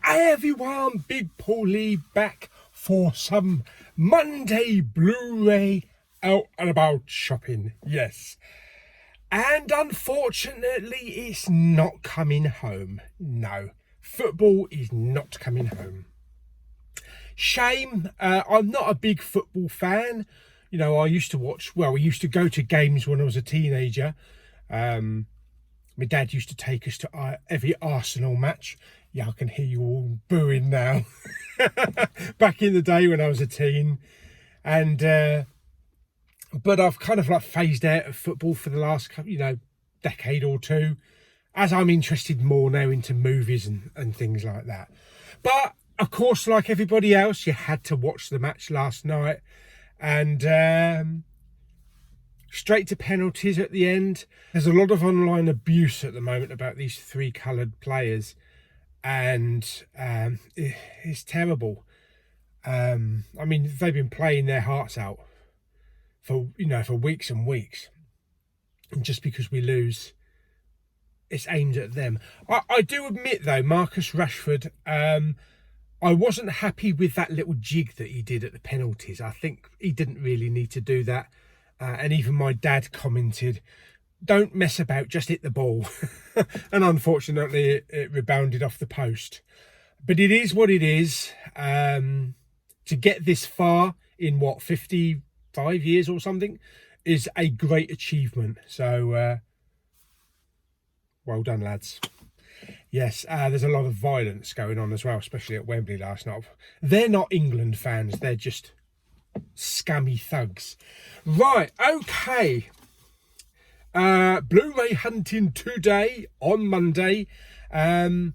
Hey everyone, Big Pauly back for some Monday Blu-ray out and about shopping, yes. And unfortunately, it's not coming home. No, football is not coming home. Shame, I'm not a big football fan. You know, I used to watch, well, we used to go to games when I was a teenager. My dad used to take us to every Arsenal match. Yeah, I can hear you all booing now. Back in the day when I was a teen. And, but I've kind of like phased out of football for the last, decade or two, as I'm interested more now into movies and things like that. But, of course, like everybody else, you had to watch the match last night. And straight to penalties at the end. There's a lot of online abuse at the moment about these three coloured players. And it's terrible. I mean, they've been playing their hearts out for weeks and weeks, and just because we lose, it's aimed at them. I do admit though, Marcus Rashford, I wasn't happy with that little jig that he did at the penalties. I think he didn't really need to do that, and even my dad commented, don't mess about, just hit the ball. And unfortunately it rebounded off the post. But it is what it is. To get this far in 55 years or something is a great achievement. So well done, lads. Yes, there's a lot of violence going on as well, especially at Wembley last night. They're not England fans, they're just scummy thugs. Right, okay. Blu-ray hunting today on Monday. I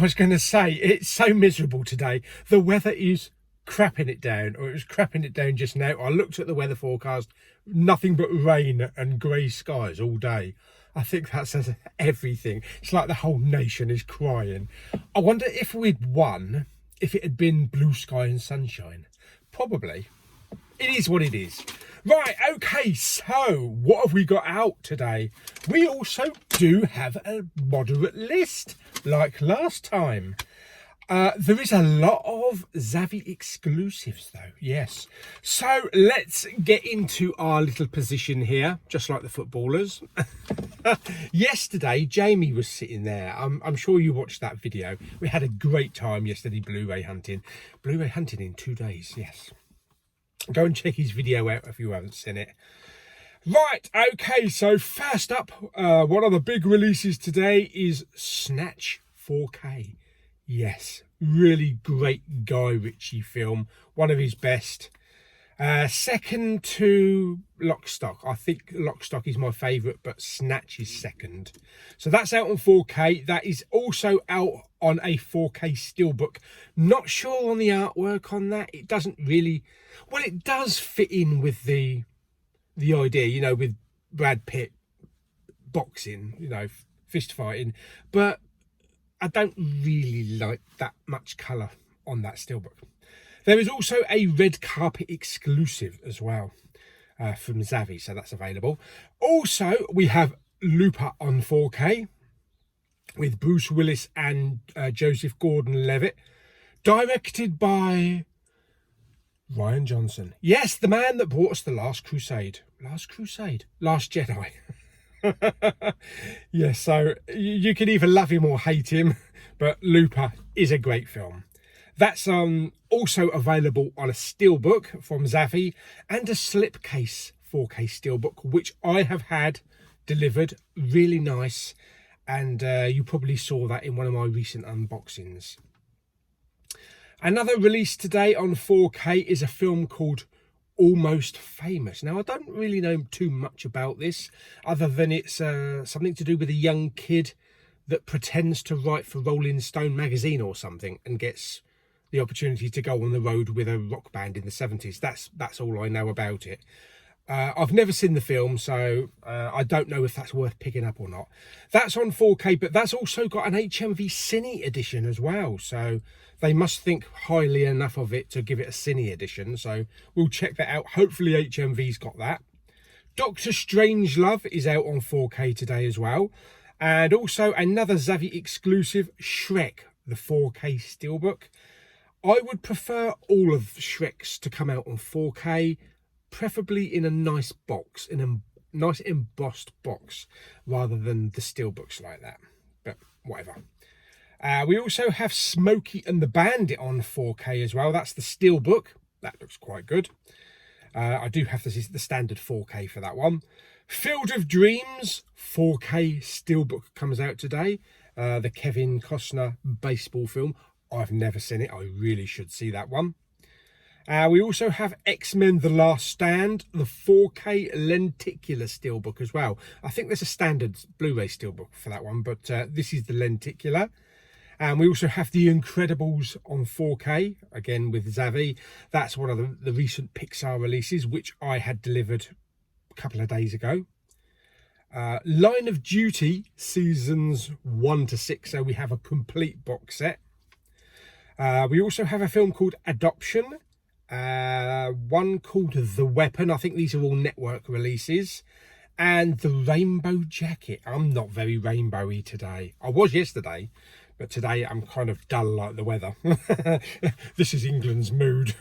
was going to say, it's so miserable today. The weather is crapping it down, or it was crapping it down just now. I looked at the weather forecast, nothing but rain and grey skies all day. I think that says everything. It's like the whole nation is crying. I wonder if we'd won if it had been blue sky and sunshine. Probably. It is what it is. Right, okay, so what have we got out today? We also do have a moderate list, like last time. There is a lot of Xavi exclusives, though, yes. So let's get into our little position here, just like the footballers. Yesterday, Jamie was sitting there. I'm sure you watched that video. We had a great time yesterday, Blu-ray hunting. Blu-ray hunting in 2 days, yes. Go and check his video out if you haven't seen it. Right, okay, so first up, one of the big releases today is Snatch 4K. Yes, really great Guy Ritchie film, one of his best. Second to Lock, Stock. I think Lock, Stock is my favourite, but Snatch is second. So that's out on 4K. That is also out on a 4K steelbook. Not sure on the artwork on that. It doesn't really... Well, it does fit in with the idea, with Brad Pitt boxing, fist fighting. But I don't really like that much colour on that steelbook. There is also a red carpet exclusive as well from Xavi, so that's available. Also, we have Looper on 4K with Bruce Willis and Joseph Gordon-Levitt, directed by Rian Johnson. Yes, the man that brought us The Last Crusade. Last Jedi. Yes, so you can either love him or hate him, but Looper is a great film. That's also available on a steelbook from Xavi and a slipcase 4K steelbook, which I have had delivered. Really nice, and you probably saw that in one of my recent unboxings. Another release today on 4K is a film called Almost Famous. Now, I don't really know too much about this, other than it's something to do with a young kid that pretends to write for Rolling Stone magazine or something and gets the opportunity to go on the road with a rock band in the 70s. That's all I know about it. I've never seen the film, so I don't know if that's worth picking up or not. That's on 4K, but that's also got an HMV Cine edition as well. So they must think highly enough of it to give it a Cine edition. So we'll check that out. Hopefully HMV's got that. Doctor Strangelove is out on 4K today as well. And also another Xavi exclusive, Shrek the 4K Steelbook. I would prefer all of Shrek's to come out on 4K, preferably in a nice box, in a nice embossed box, rather than the Steelbooks like that. But whatever. We also have Smokey and the Bandit on 4K as well. That's the Steelbook. That looks quite good. I do have the standard 4K for that one. Field of Dreams 4K Steelbook comes out today. The Kevin Costner baseball film. I've never seen it. I really should see that one. We also have X-Men The Last Stand, the 4K lenticular steelbook as well. I think there's a standard Blu-ray steelbook for that one, but this is the lenticular. And we also have The Incredibles on 4K, again with Xavi. That's one of the recent Pixar releases, which I had delivered a couple of days ago. Line of Duty seasons 1 to 6, so we have a complete box set. We also have a film called Adoption, one called The Weapon. I think these are all network releases. And The Rainbow Jacket. I'm not very rainbowy today. I was yesterday, but today I'm kind of dull like the weather. This is England's mood.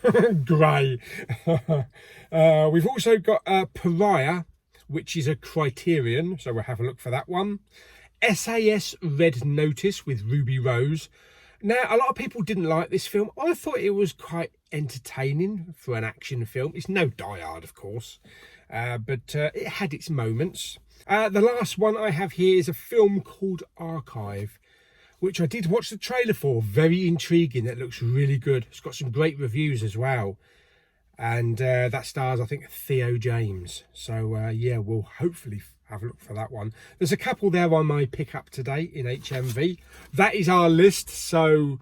Grey. We've also got Pariah, which is a Criterion, so we'll have a look for that one. SAS Red Notice with Ruby Rose. Now, a lot of people didn't like this film. I thought it was quite entertaining for an action film. It's no Die Hard, of course, but it had its moments. The last one I have here is a film called Archive, which I did watch the trailer for. Very intriguing. That looks really good. It's got some great reviews as well. And that stars, I think, Theo James. So, yeah, we'll hopefully have a look for that one. There's a couple there I may pick up today in HMV. That is our list, so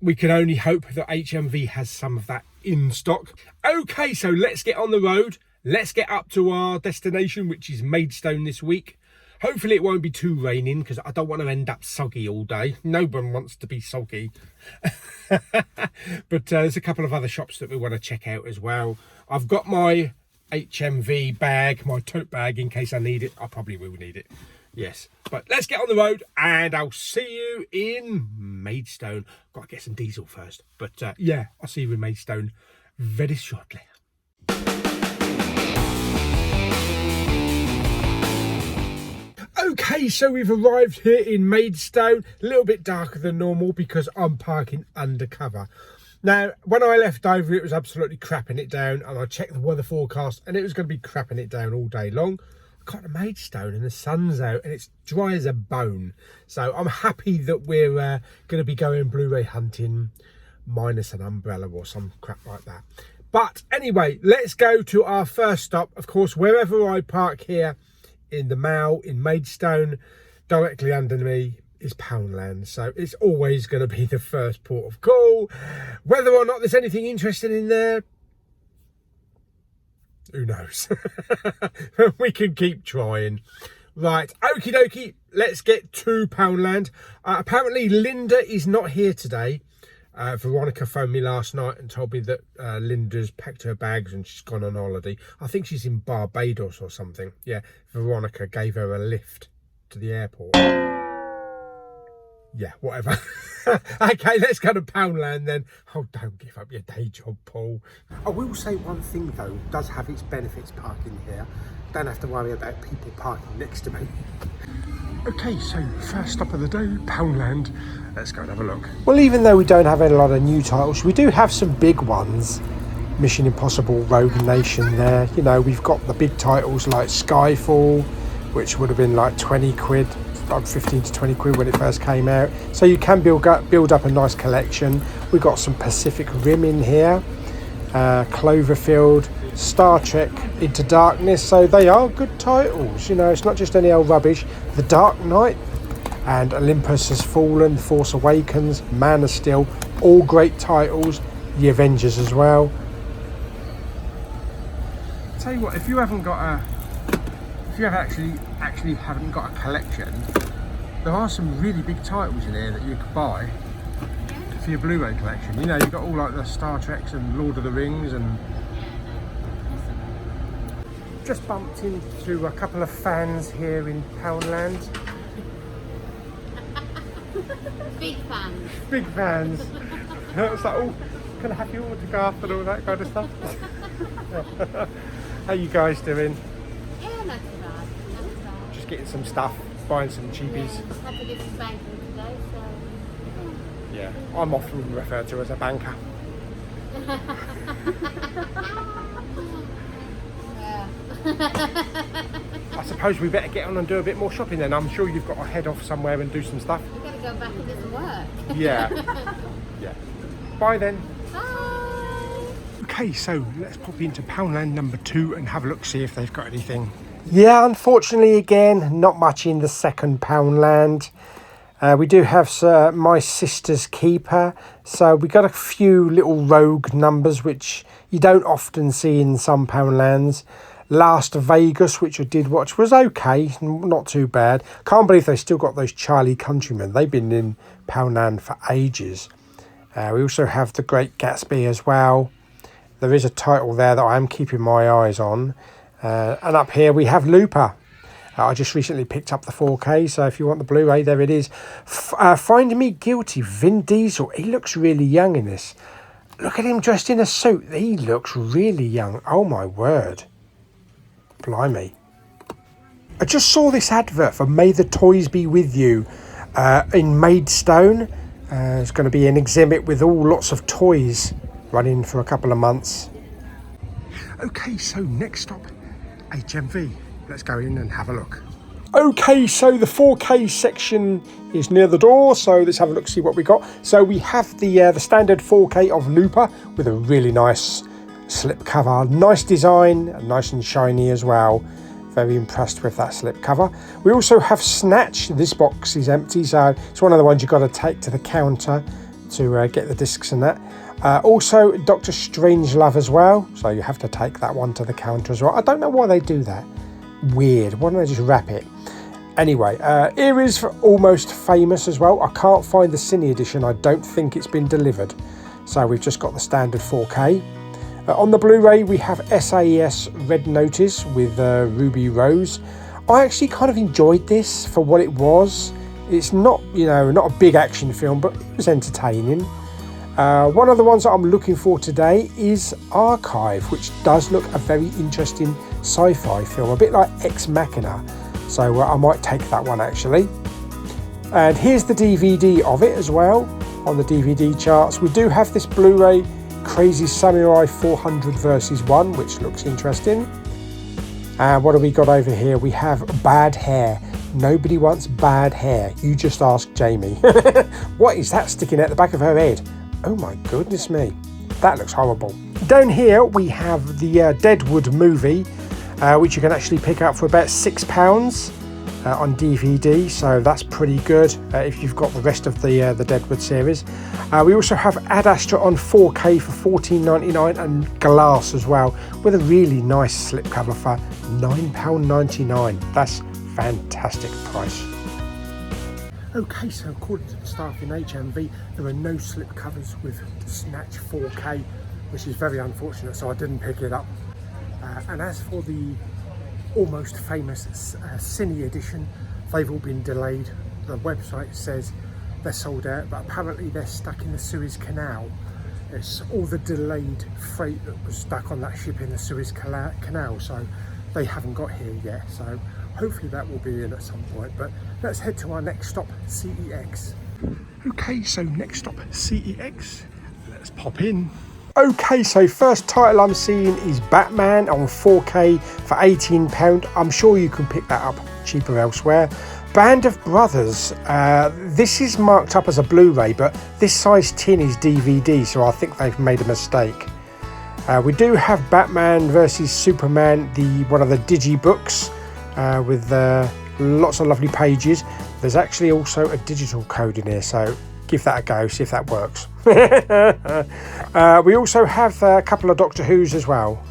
we can only hope that HMV has some of that in stock. Okay, so let's get on the road. Let's get up to our destination, which is Maidstone this week. Hopefully it won't be too raining, because I don't want to end up soggy all day. No one wants to be soggy. But there's a couple of other shops that we want to check out as well. I've got my HMV bag, my tote bag, in case I need it. I probably will need it, yes. But let's get on the road, and I'll see you in Maidstone. Got to get some diesel first. But yeah, I'll see you in Maidstone very shortly. Okay, so we've arrived here in Maidstone. A little bit darker than normal because I'm parking undercover. Now, when I left over, it was absolutely crapping it down, and I checked the weather forecast, and it was going to be crapping it down all day long. I got to Maidstone, and the sun's out, and it's dry as a bone. So I'm happy that we're going to be going Blu-ray hunting, minus an umbrella or some crap like that. But anyway, let's go to our first stop. Of course, wherever I park here in the Mall in Maidstone, directly under me is Poundland, so it's always going to be the first port of call. Whether or not there's anything interesting in there, who knows? We can keep trying. Right, okie dokie, let's get to Poundland. Apparently Linda is not here today. Veronica phoned me last night and told me that Linda's packed her bags and she's gone on holiday. I think she's in Barbados or something. Yeah, Veronica gave her a lift to the airport. Yeah, whatever. Okay, let's go to Poundland then. Oh, don't give up your day job, Paul. I will say one thing though, it does have its benefits parking here. Don't have to worry about people parking next to me. Okay, so first stop of the day, Poundland. Let's go and have a look. Well, even though we don't have a lot of new titles, we do have some big ones. Mission Impossible, Rogue Nation there. You know, we've got the big titles like Skyfall, which would have been like 20 quid. Like 15 to 20 quid when it first came out, so you can build up a nice collection. We've got some Pacific Rim in here, Cloverfield, Star Trek Into Darkness, so they are good titles. You know, it's not just any old rubbish. The Dark Knight and Olympus Has Fallen, Force Awakens, Man of Steel, all great titles. The Avengers as well. Tell you what, if you haven't got a if you actually haven't got a collection, there are some really big titles in here that you could buy for your Blu-ray collection. You know, you've got all like the Star Treks and Lord of the Rings, and just bumped into a couple of fans here in Poundland. Big fans. Big fans. It's like, oh, can I have your autograph and all that kind of stuff? How you guys doing? Yeah, not too bad. Not too bad. Just getting some stuff, buying some cheapies. Yeah, had to do some banking today, so. Yeah, I'm often referred to as a banker. Yeah. I suppose we better get on and do a bit more shopping then. I'm sure you've got to head off somewhere and do some stuff. We've got to go back and do some work. Yeah. Yeah. Bye then. Bye. Okay, so let's pop into Poundland number 2 and have a look, see if they've got anything. Yeah, unfortunately, again, not much in the second Poundland. We do have My Sister's Keeper, so we got a few little rogue numbers which you don't often see in some Poundlands. Last Vegas, which I did watch, was okay, not too bad. Can't believe they still got those Charlie Countrymen. They've been in Poundland for ages. We also have The Great Gatsby as well. There is a title there that I am keeping my eyes on. And up here we have Looper. I just recently picked up the 4K, so if you want the Blu-ray, there it is. Find Me Guilty, Vin Diesel. He looks really young in this. Look at him dressed in a suit. He looks really young. Oh my word. Blimey. I just saw this advert for May the Toys Be With You in Maidstone. It's going to be an exhibit with lots of toys running for a couple of months. Okay, so next stop, HMV. Let's go in and have a look. Okay, so the 4K section is near the door, so let's have a look, see what we got. So we have the standard 4K of Looper with a really nice slip cover, nice design, nice and shiny as well. Very impressed with that slip cover. We also have Snatch. This box is empty, so it's one of the ones you've got to take to the counter to get the discs and that. Also Dr. Strangelove as well, so you have to take that one to the counter as well. I don't know why they do that. Weird. Why don't they just wrap it? Anyway, here is for Almost Famous as well. I can't find the Cine edition. I don't think it's been delivered. So we've just got the standard 4K. On the Blu-ray, we have SAS Red Notice with Ruby Rose. I actually kind of enjoyed this for what it was. It's not, not a big action film, but it was entertaining. One of the ones that I'm looking for today is Archive, which does look a very interesting sci-fi film, a bit like Ex Machina. So I might take that one actually. And here's the DVD of it as well on the DVD charts. We do have this Blu-ray Crazy Samurai 400 vs 1, which looks interesting. And what do we got over here? We have Bad Hair. Nobody wants bad hair. You just ask Jamie. What is that sticking out the back of her head? Oh my goodness me. That looks horrible. Down here we have the Deadwood movie, which you can actually pick up for about £6 on DVD, so that's pretty good if you've got the rest of the Deadwood series. We also have Ad Astra on 4K for $14.99 and Glass as well, with a really nice slipcover for £9.99. That's fantastic price. Okay, so according to the staff in HMV, there are no slipcovers with Snatch 4K, which is very unfortunate, so I didn't pick it up. And as for the Almost Famous Cine edition, they've all been delayed. The website says they're sold out, but apparently they're stuck in the Suez Canal. It's all the delayed freight that was stuck on that ship in the Suez Canal, so they haven't got here yet. So hopefully that will be in at some point. But let's head to our next stop, CEX. Okay, so next stop, CEX. Let's pop in. Okay, so first title I'm seeing is Batman on 4K for £18. I'm sure you can pick that up cheaper elsewhere. Band of Brothers. This is marked up as a Blu-ray, but this size tin is DVD, so I think they've made a mistake. We do have Batman vs Superman, one of the digibooks with lots of lovely pages. There's actually also a digital code in here, so give that a go, see if that works. We also have a couple of Doctor Who's as well.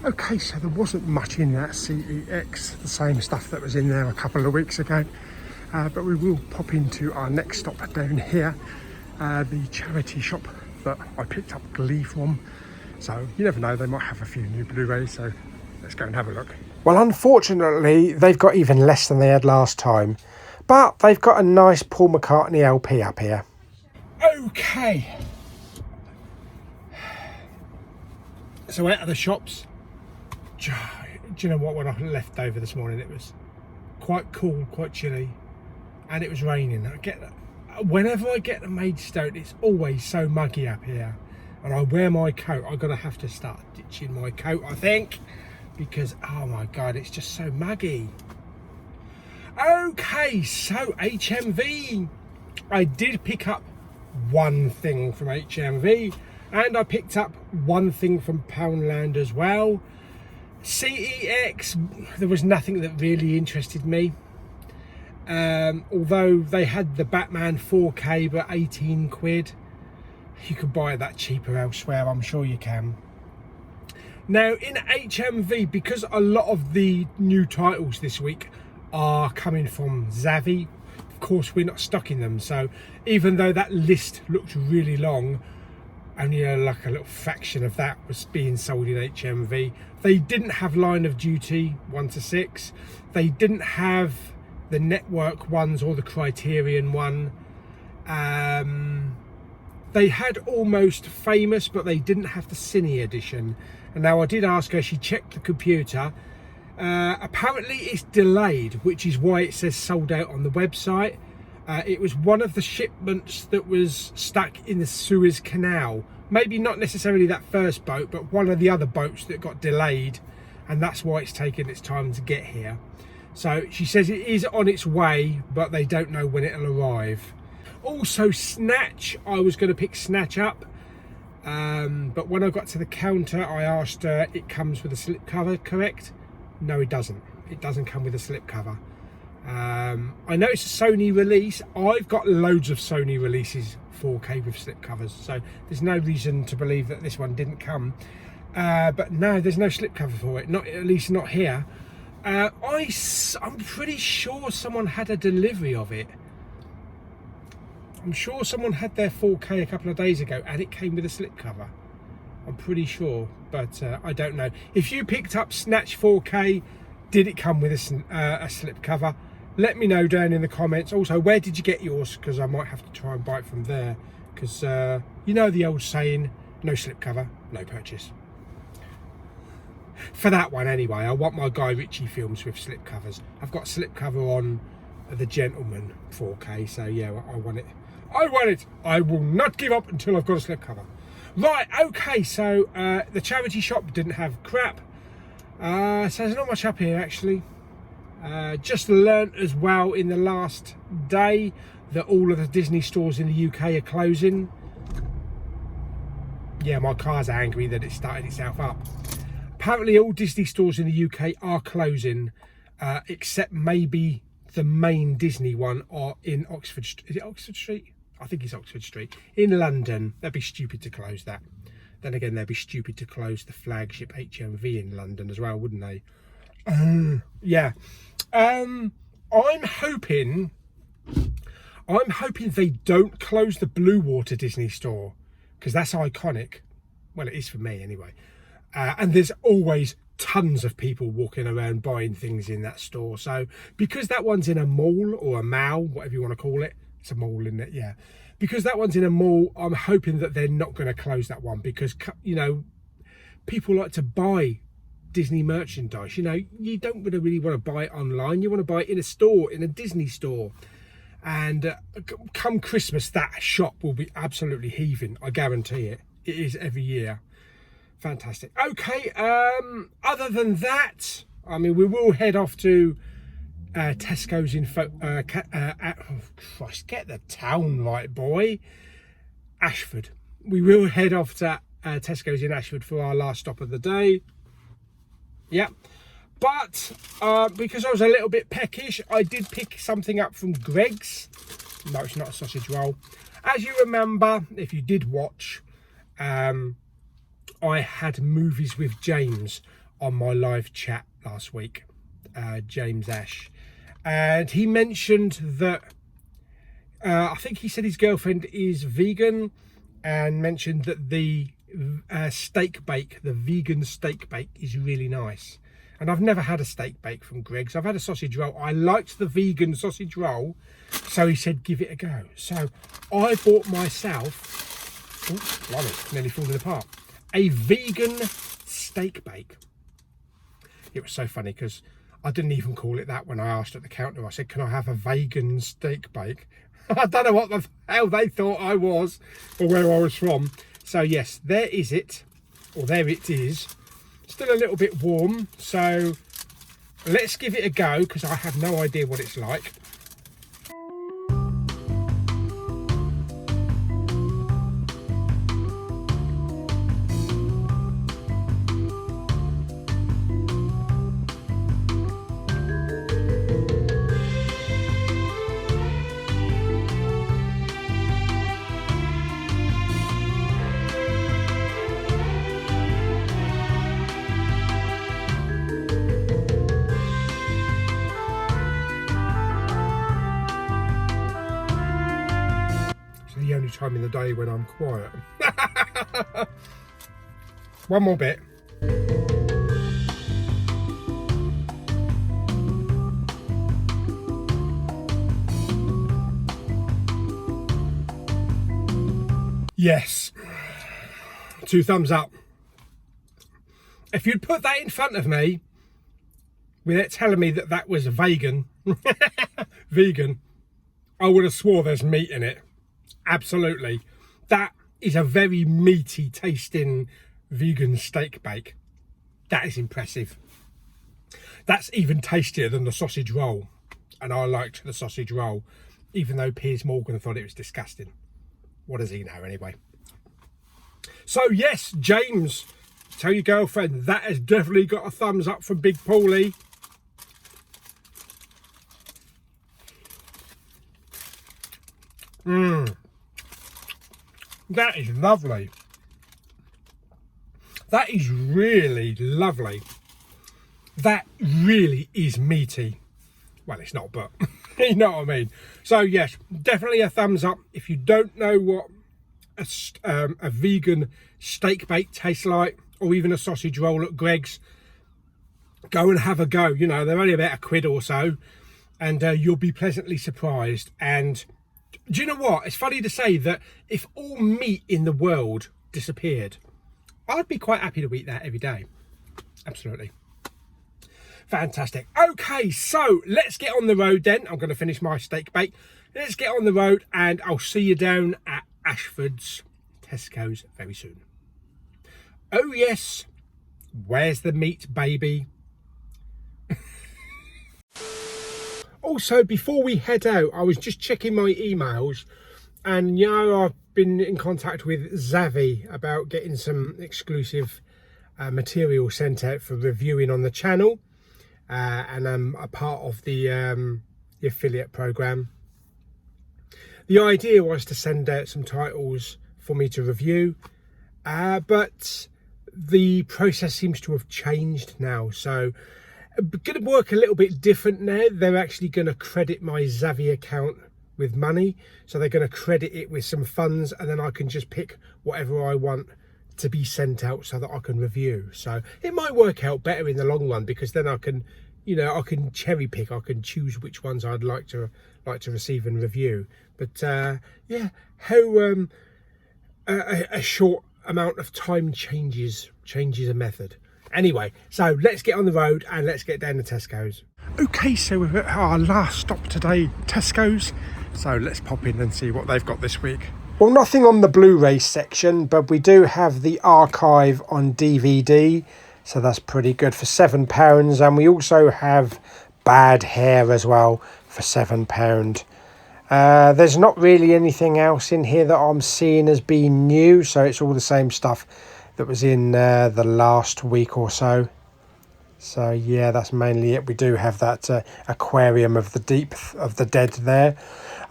Okay, so there wasn't much in that CEX, the same stuff that was in there a couple of weeks ago. But we will pop into our next stop down here, the charity shop that I picked up Glee from. So you never know, they might have a few new Blu-rays, so let's go and have a look. Well, unfortunately, they've got even less than they had last time, but they've got a nice Paul McCartney LP up here. Okay. So out of the shops. Do you know what? When I left over this morning, it was quite cool, quite chilly, and it was raining. Whenever I get to Maidstone, it's always so muggy up here, and I wear my coat. I'm gonna have to start ditching my coat, I think, because oh my god, it's just so muggy. Okay, so HMV. I did pick up one thing from HMV, and I picked up one thing from Poundland as well. CEX, there was nothing that really interested me. Although they had the Batman 4K, but 18 quid. You could buy that cheaper elsewhere, I'm sure you can. Now in HMV, because a lot of the new titles this week are coming from Xavi, of course we're not stocking them, so even though that list looked really long, only like a little fraction of that was being sold in HMV. They didn't have Line of Duty 1 to 6. They didn't have the network ones or the Criterion one. They had Almost Famous, but they didn't have the Cine edition. And now I did ask her, she checked the computer. Apparently it's delayed, which is why it says sold out on the website. It was one of the shipments that was stuck in the Suez Canal. Maybe not necessarily that first boat, but one of the other boats that got delayed, and that's why it's taken its time to get here. So she says it is on its way, but they don't know when it'll arrive. Also Snatch, I was going to pick Snatch up, but when I got to the counter I asked her, it comes with a slipcover, correct? No, it doesn't. It doesn't come with a slipcover. I know it's a Sony release. I've got loads of Sony releases 4K with slipcovers, so there's no reason to believe that this one didn't come. But no, there's no slipcover for it, not at least not here. I'm pretty sure someone had a delivery of it. I'm sure someone had their 4K a couple of days ago and it came with a slipcover. I'm pretty sure, but I don't know. If you picked up Snatch 4K, did it come with a slipcover? Let me know down in the comments. Also, where did you get yours? Because I might have to try and buy it from there. Because you know the old saying, no slipcover, no purchase. For that one anyway, I want my Guy Ritchie films with slipcovers. I've got slipcover on The Gentleman 4K, so yeah, I want it. I want it. I will not give up until I've got a slipcover. Right, okay, so the charity shop didn't have crap. So there's not much up here actually. Just learnt as well in the last day that all of the Disney stores in the UK are closing. Yeah, my car's angry that it started itself up. Apparently all Disney stores in the UK are closing, except maybe the main Disney one are in Oxford. Is it Oxford Street? I think it's Oxford Street. In London. They'd be stupid to close that. Then again, they'd be stupid to close the flagship HMV in London as well, wouldn't they? Yeah. I'm hoping they don't close the Blue Water Disney store, because that's iconic. Well, it is for me anyway. And there's always tons of people walking around buying things in that store. So because that one's in a mall or a mall, whatever you want to call it, it's a mall, isn't it? Yeah. Because that one's in a mall, I'm hoping that they're not going to close that one, because, you know, people like to buy Disney merchandise. You know, you don't really want to buy it online. You want to buy it in a store, in a Disney store. And come Christmas, that shop will be absolutely heaving. I guarantee it. It is every year. Fantastic. Okay, other than that, I mean, we will head off to Tesco's in oh Christ, get the town right, boy. Ashford. We will head off to Tesco's in Ashford for our last stop of the day. Yeah, but because I was a little bit peckish, I did pick something up from Greggs. No, it's not a sausage roll. As you remember, if you did watch, I had Movies with James on my live chat last week, James Ash, and he mentioned that I think he said his girlfriend is vegan, and mentioned that the steak bake, the vegan steak bake, is really nice. and I've never had a steak bake from Greggs. I've had a sausage roll. I liked the vegan sausage roll, so he said give it a go. So I bought myself, oh, blimey, nearly falling apart, a vegan steak bake. It was so funny because I didn't even call it that when I asked at the counter. I said, can I have a vegan steak bake? I don't know what the hell they thought I was or where I was from. So yes, there is it, or there it is. Still a little bit warm, so let's give it a go because I have no idea what it's like. The only time in the day when I'm quiet. One more bit. Yes, 2 thumbs up. If you'd put that in front of me without telling me that that was vegan, I would have swore there's meat in it. Absolutely. That is a very meaty tasting vegan steak bake. That is impressive. That's even tastier than the sausage roll. And I liked the sausage roll, even though Piers Morgan thought it was disgusting. What does he know anyway? So yes, James, tell your girlfriend that has definitely got a thumbs up from Big Pauly. That is lovely. That is really lovely. That really is meaty. Well, it's not, but you know what I mean. So yes, definitely a thumbs up. If you don't know what a vegan steak bake tastes like, or even a sausage roll at Greggs, go and have a go. You know, they're only about £1 or so, and you'll be pleasantly surprised. And do you know what? It's funny to say that if all meat in the world disappeared, I'd be quite happy to eat that every day. Absolutely. Fantastic. Okay, so let's get on the road then. I'm going to finish my steak bake. Let's get on the road and I'll see you down at Ashford's Tesco's very soon. Oh yes, where's the meat, baby? Also, before we head out, I was just checking my emails, and you know, I've been in contact with Xavi about getting some exclusive material sent out for reviewing on the channel, and I'm a part of the affiliate program. The idea was to send out some titles for me to review, but the process seems to have changed now, so going to work a little bit different now. They're actually going to credit my Xavi account with money, so they're going to credit it with some funds, and then I can just pick whatever I want to be sent out so that I can review. So it might work out better in the long run, because then I can, you know, I can cherry pick, I can choose which ones I'd like to receive and review. But yeah, how a short amount of time changes a method. Anyway, so let's get on the road and let's get down to Tesco's. Okay, so we're at our last stop today, Tesco's. So let's pop in and see what they've got this week. Well, nothing on the Blu-ray section, but we do have the archive on DVD. So that's pretty good for £7. And we also have Bad Hair as well for £7. There's not really anything else in here that I'm seeing as being new. So it's all the same stuff that was in the last week or so. So yeah, that's mainly it. We do have that aquarium of the deep of the dead there.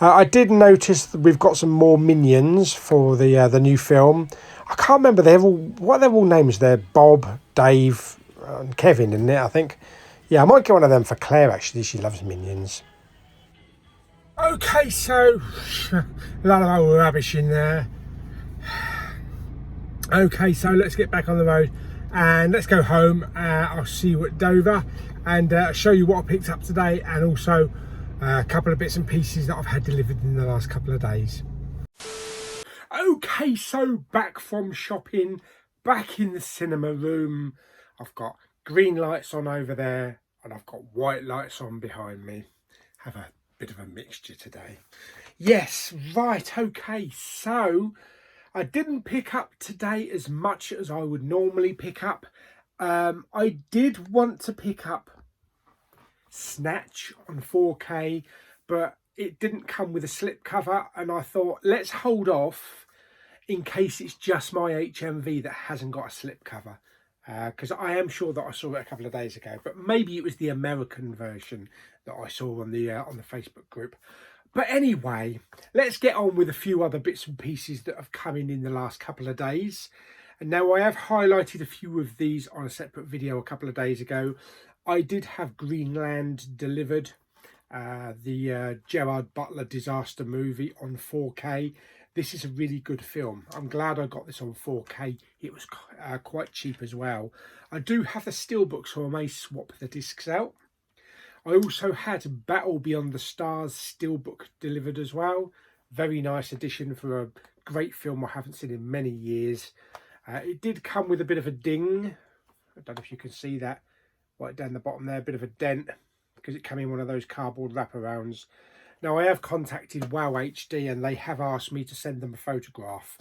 I did notice that we've got some more minions for the new film. I can't remember, what they're all names. They're Bob, Dave, and Kevin, isn't it? I think. Yeah, I might get one of them for Claire. Actually, she loves minions. Okay, so a lot of old rubbish in there. Okay, so let's get back on the road and let's go home. I'll see you at Dover and show you what I picked up today, and also a couple of bits and pieces that I've had delivered in the last couple of days. Okay, so back from shopping, back in the cinema room. I've got green lights on over there and I've got white lights on behind me. Have a bit of a mixture today. Yes, right, okay, so I didn't pick up today as much as I would normally pick up. I did want to pick up Snatch on 4K, but it didn't come with a slipcover, and I thought let's hold off in case it's just my HMV that hasn't got a slipcover, because I am sure that I saw it a couple of days ago, but maybe it was the American version that I saw on the Facebook group. But anyway, let's get on with a few other bits and pieces that have come in the last couple of days. And now I have highlighted a few of these on a separate video a couple of days ago. I did have Greenland delivered, the Gerard Butler disaster movie on 4K. This is a really good film. I'm glad I got this on 4K. It was quite cheap as well. I do have the steelbook, so I may swap the discs out. I also had Battle Beyond the Stars steelbook delivered as well. Very nice addition for a great film I haven't seen in many years. It did come with a bit of a ding. I don't know if you can see that right down the bottom there, a bit of a dent, because it came in one of those cardboard wraparounds. Now I have contacted Wow HD and they have asked me to send them a photograph.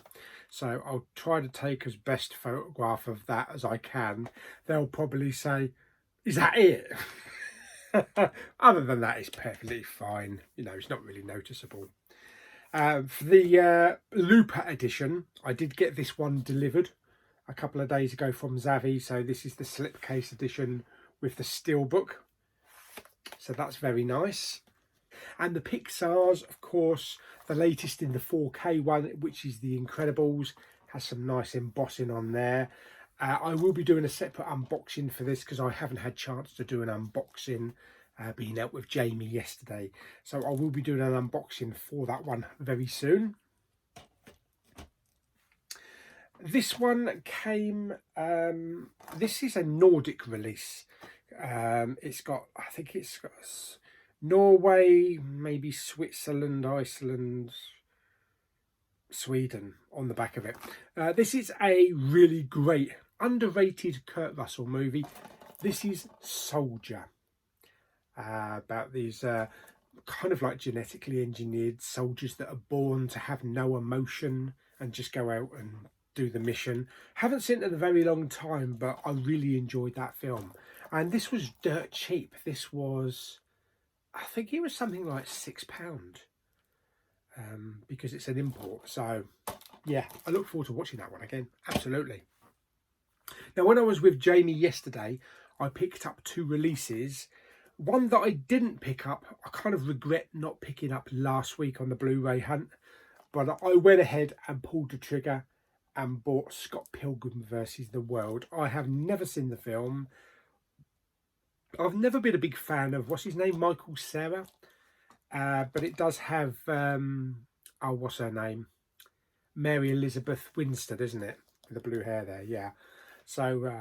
So I'll try to take as best photograph of that as I can. They'll probably say, is that it? Other than that, it's perfectly fine. You know, it's not really noticeable. For the Looper edition, I did get this one delivered a couple of days ago from Xavi. So this is the slipcase edition with the steelbook. So that's very nice. And the Pixar's, of course, the latest in the 4K one, which is The Incredibles, has some nice embossing on there. I will be doing a separate unboxing for this because I haven't had chance to do an unboxing, being out with Jamie yesterday. So I will be doing an unboxing for that one very soon. This one came, this is a Nordic release. It's got, I think it's got Norway, maybe Switzerland, Iceland, Sweden on the back of it. This is a really great, underrated Kurt Russell movie. This is Soldier, about these kind of like genetically engineered soldiers that are born to have no emotion and just go out and do the mission. Haven't seen it in a very long time, but I really enjoyed that film. And this was dirt cheap. This was, I think it was something like £6. Because it's an import. So yeah, I look forward to watching that one again. Absolutely. Now, when I was with Jamie yesterday, I picked up two releases. One that I didn't pick up, I kind of regret not picking up last week on the Blu-ray hunt, but I went ahead and pulled the trigger and bought Scott Pilgrim vs. the World. I have never seen the film. I've never been a big fan of, what's his name, Michael Cera. But it does have, oh, what's her name? Mary Elizabeth Winstead, isn't it? With the blue hair there, yeah. So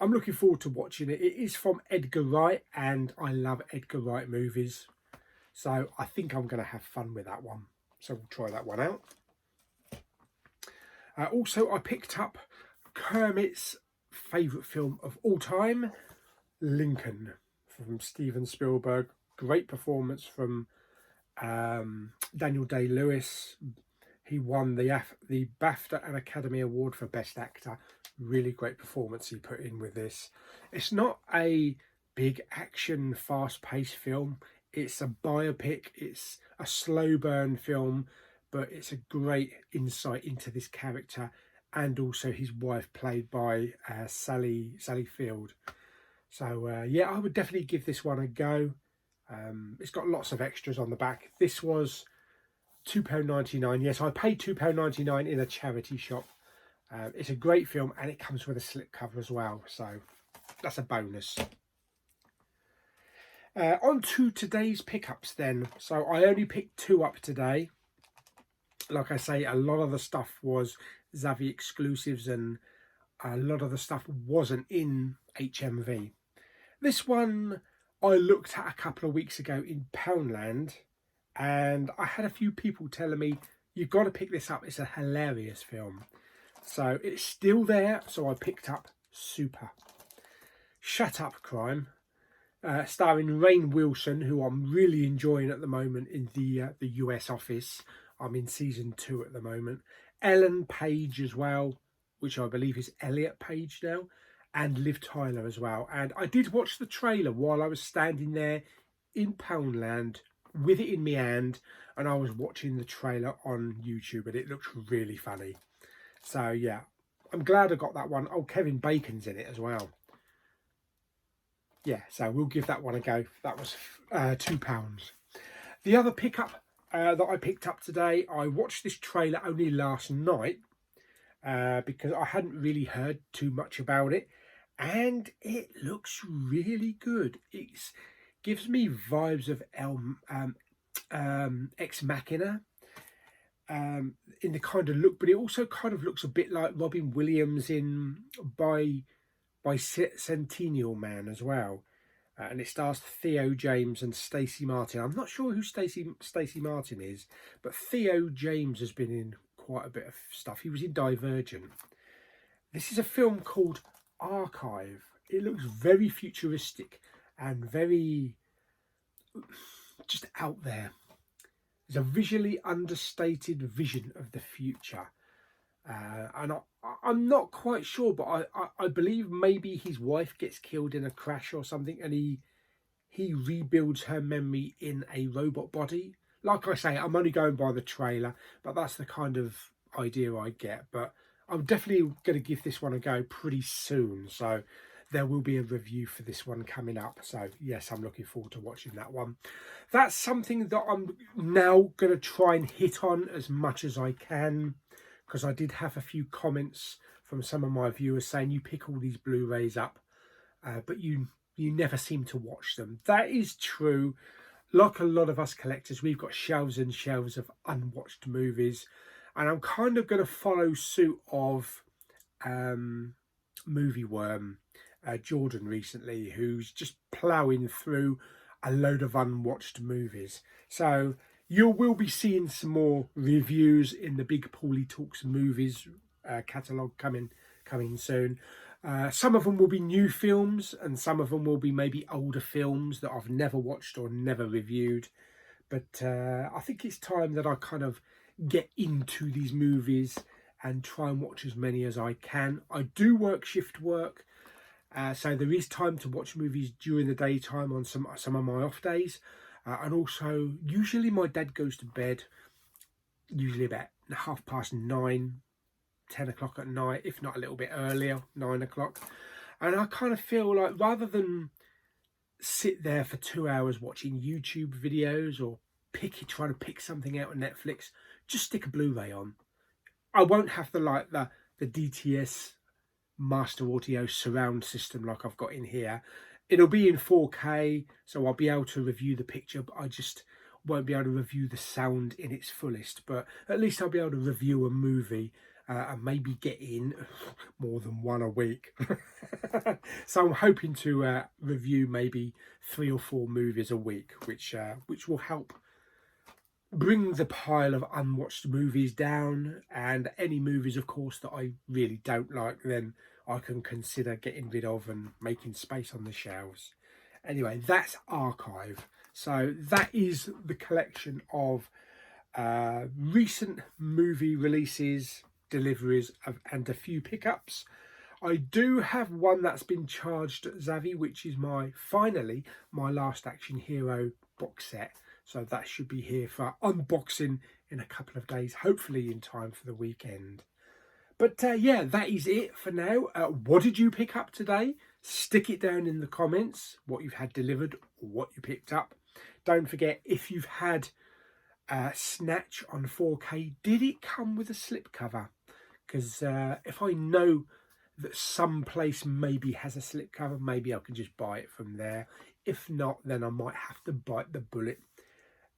I'm looking forward to watching it. It is from Edgar Wright, and I love Edgar Wright movies. So I think I'm going to have fun with that one. So we'll try that one out. Also, I picked up Kermit's favourite film of all time, Lincoln, from Steven Spielberg. Great performance from Daniel Day-Lewis. He won the BAFTA and Academy Award for Best Actor. Really great performance he put in with this. It's not a big action, fast-paced film. It's a biopic. It's a slow burn film, but it's a great insight into this character and also his wife, played by Sally Field. So yeah, I would definitely give this one a go. It's got lots of extras on the back. This was £2.99. Yes, I paid £2.99 in a charity shop. It's a great film, and it comes with a slipcover as well, so that's a bonus. On to today's pickups then. So I only picked two up today. Like I say, a lot of the stuff was Xavi exclusives, and a lot of the stuff wasn't in HMV. This one I looked at a couple of weeks ago in Poundland, and I had a few people telling me, you've got to pick this up, it's a hilarious film. So it's still there, so I picked up Super. Shut Up Crime, starring Rainn Wilson, who I'm really enjoying at the moment in the US office. I'm in season 2 at the moment. Ellen Page as well, which I believe is Elliot Page now, and Liv Tyler as well. And I did watch the trailer while I was standing there in Poundland with it in my hand, and I was watching the trailer on YouTube, and it looks really funny. So yeah, I'm glad I got that one. Oh, Kevin Bacon's in it as well. Yeah, so we'll give that one a go. That was £2. The other pickup that I picked up today, I watched this trailer only last night because I hadn't really heard too much about it, and it looks really good. It gives me vibes of Ex Machina in the kind of look, but it also kind of looks a bit like Robin Williams in by Centennial Man as well. And it stars Theo James and Stacey Martin. I'm not sure who Stacey Martin is, but Theo James has been in quite a bit of stuff. He was in Divergent. This is a film called Archive. It looks very futuristic and very just out there. It's a visually understated vision of the future. And I'm not quite sure, but I believe maybe his wife gets killed in a crash or something, and he rebuilds her memory in a robot body. Like I say, I'm only going by the trailer, but that's the kind of idea I get. But I'm definitely going to give this one a go pretty soon, so there will be a review for this one coming up. So yes, I'm looking forward to watching that one. That's something that I'm now going to try and hit on as much as I can, because I did have a few comments from some of my viewers saying you pick all these Blu-rays up, but you never seem to watch them. That is true. Like a lot of us collectors, we've got shelves and shelves of unwatched movies, and I'm kind of going to follow suit of Movie Worm, Jordan recently, who's just ploughing through a load of unwatched movies. So you will be seeing some more reviews in the Big Pauly Talks Movies catalogue coming soon. Some of them will be new films, and some of them will be maybe older films that I've never watched or never reviewed. But I think it's time that I kind of get into these movies and try and watch as many as I can. I do work shift work, so there is time to watch movies during the daytime on some of my off days. And also, usually my dad goes to bed, usually about 9:30, 10 o'clock at night, if not a little bit earlier, 9 o'clock. And I kind of feel like rather than sit there for 2 hours watching YouTube videos or trying to pick something out on Netflix, just stick a Blu-ray on. I won't have the DTS Master Audio surround system like I've got in here. It'll be in 4K, so I'll be able to review the picture, but I just won't be able to review the sound in its fullest. But at least I'll be able to review a movie and maybe get in more than one a week. So I'm hoping to review maybe 3 or 4 movies a week, which will help bring the pile of unwatched movies down. And any movies, of course, that I really don't like, then I can consider getting rid of and making space on the shelves. Anyway, that's Archive. So that is the collection of recent movie releases, deliveries, and a few pickups. I do have one that's been charged at Xavi, which is finally my Last Action Hero box set. So that should be here for unboxing in a couple of days, hopefully in time for the weekend. But yeah, that is it for now. What did you pick up today? Stick it down in the comments, what you've had delivered or what you picked up. Don't forget, if you've had Snatch on 4K, did it come with a slipcover? Because if I know that some place maybe has a slipcover, maybe I can just buy it from there. If not, then I might have to bite the bullet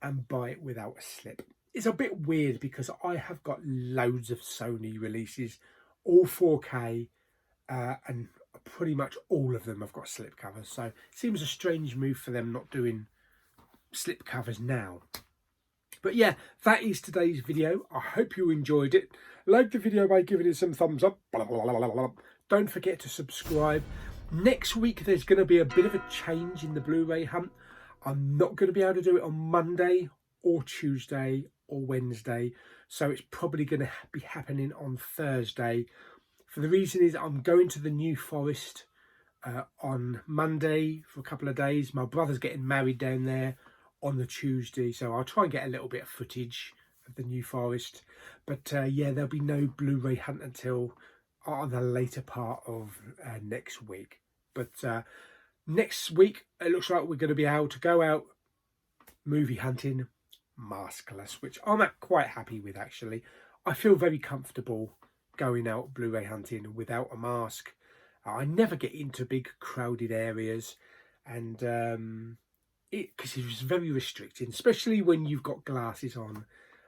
and buy it without a slip. It's a bit weird because I have got loads of Sony releases, all 4K, and pretty much all of them have got slip covers. So it seems a strange move for them not doing slip covers now. But yeah, that is today's video. I hope you enjoyed it. Like the video by giving it some thumbs up. Don't forget to subscribe. Next week there's going to be a bit of a change in the Blu-ray hunt. I'm not going to be able to do it on Monday or Tuesday or Wednesday, so it's probably going to be happening on Thursday. For the reason is I'm going to the New Forest on Monday for a couple of days. My brother's getting married down there on the Tuesday, so I'll try and get a little bit of footage of the New Forest. But yeah, there'll be no Blu-ray hunt until the later part of next week. But next week it looks like we're going to be able to go out movie hunting maskless, which I'm quite happy with actually. I feel very comfortable going out Blu-ray hunting without a mask. I never get into big crowded areas, and because it's very restricting, especially when you've got glasses on,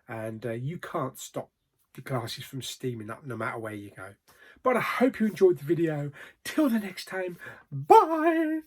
and you can't stop the glasses from steaming up no matter where you go. But I hope you enjoyed the video. Till the next time, bye!